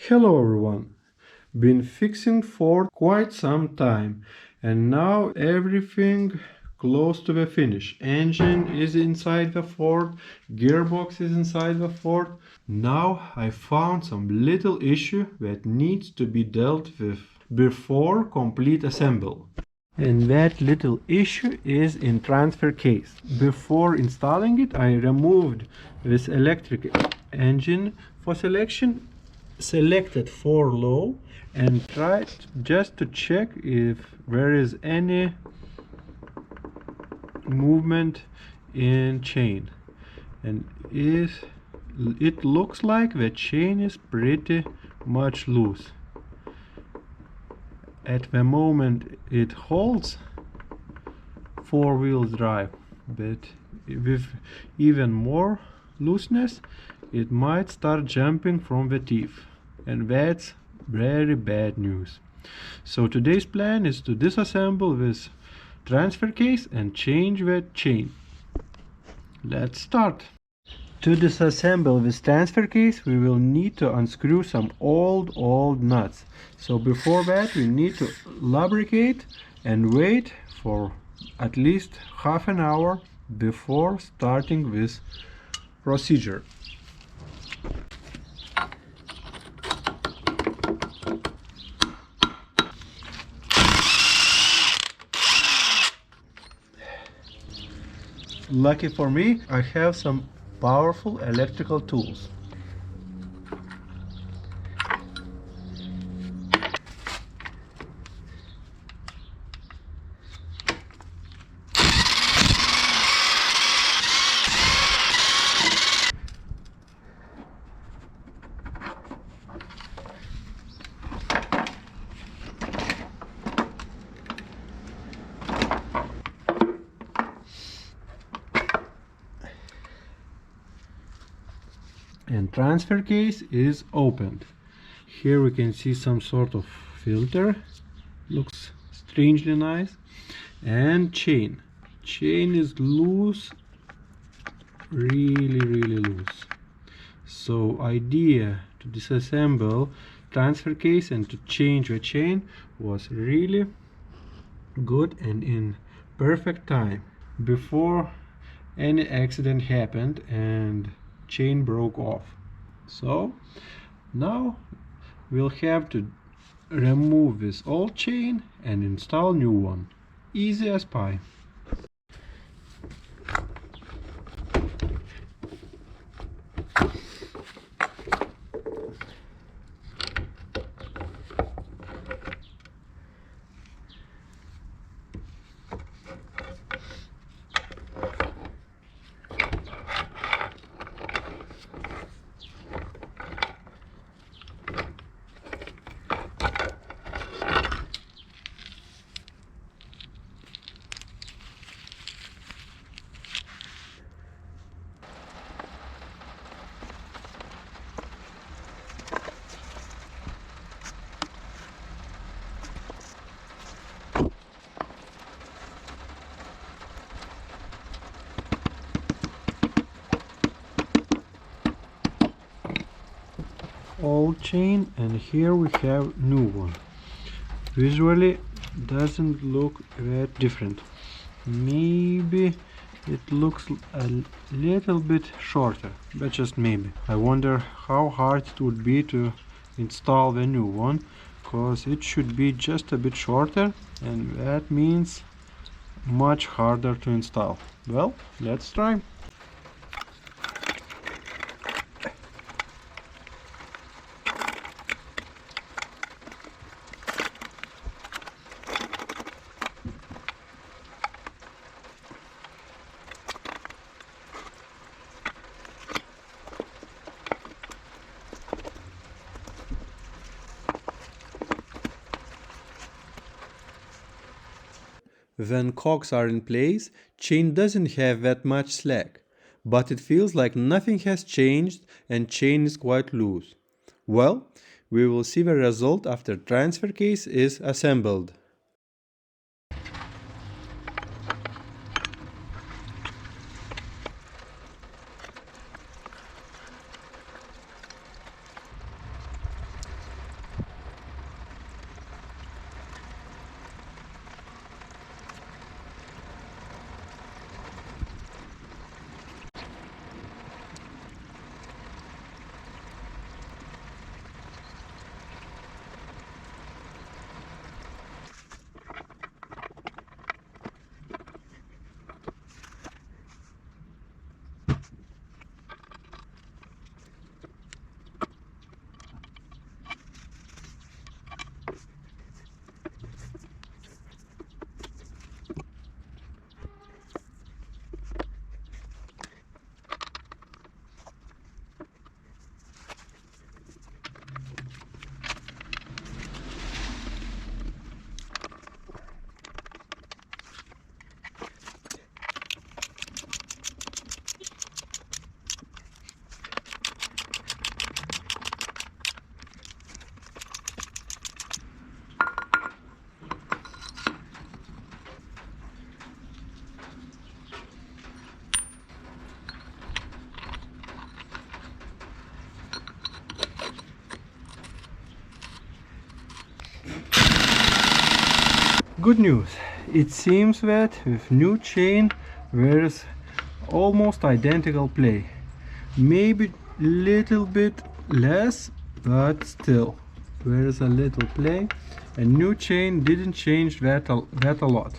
Hello everyone! Been fixing Ford quite some time and now everything close to the finish. Engine is inside the Ford, gearbox is inside the Ford. Now I found some little issue that needs to be dealt with before complete assembly. And that little issue is in transfer case. Before installing it, I removed this electric engine for selection, selected for low, and tried just to check if there is any movement in chain. And it looks like the chain is pretty much loose. At the moment it holds four-wheel drive, but with even more looseness it might start jumping from the teeth, and that's very bad news. So today's plan is to disassemble this transfer case and change the chain. Let's start. To disassemble this transfer case, we will need to unscrew some old nuts. So before that, we need to lubricate and wait for at least half an hour before starting this procedure. Lucky for me, I have some powerful electrical tools. And transfer case is opened. Here we can see some sort of filter, looks strangely nice, and chain is loose, really loose. So idea to disassemble transfer case and to change the chain was really good and in perfect time before any accident happened and chain broke off. So now we'll have to remove this old chain and install new one. Easy as pie. Old chain, and here we have new one. Visually doesn't look that different. Maybe it looks a little bit shorter, but just maybe. I wonder how hard it would be to install the new one, because it should be just a bit shorter, and that means much harder to install. Well, let's try. When cogs are in place, chain doesn't have that much slack, but it feels like nothing has changed and chain is quite loose. Well, we will see the result after transfer case is assembled. Good news, it seems that with new chain there is almost identical play. Maybe little bit less, but still there is a little play, and new chain didn't change that a lot.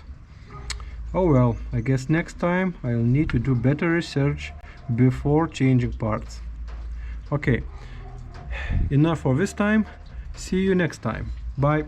Oh well, I guess next time I'll need to do better research before changing parts. Okay, enough for this time. See you next time. Bye.